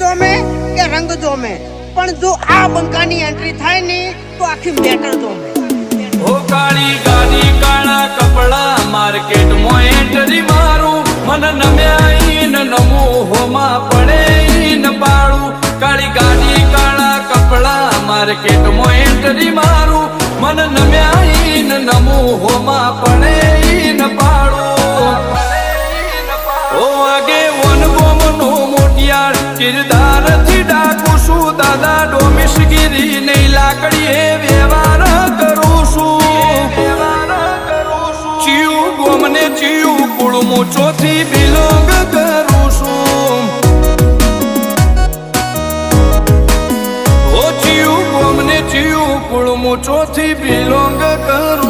જોમે કે રંગ જોમે, પણ જો આ બંકાની એન્ટ્રી થાય ને તો આખી મેટર જોમે. ઓ કાળી ગાડી કાળા કપડા માર્કેટમાં એન્ટ્રી મારું, મન નમ્યા ઈન નમું હોમાં પડે ઈન પાડું. કાળી ગાડી કાળા કપડા માર્કેટમાં એન્ટ્રી મારું, મન નમ્યા ઈન નમું હોમાં પડે ઈન પાડું. ઓ આગે વન ગોમનો મોટિયાર કિરદાર થી ડાકુ છું, દાદા ડોમિશગીરી નહીં લાકડીએ વ્યવહાર કરું છું. ચિયું ગોમને ચિયું કુળમું ચોથી બિલોંગ કરું છું. ઓ ચિયું ગોમને ચિયું કુળમું ચોથી બિલોંગ કરું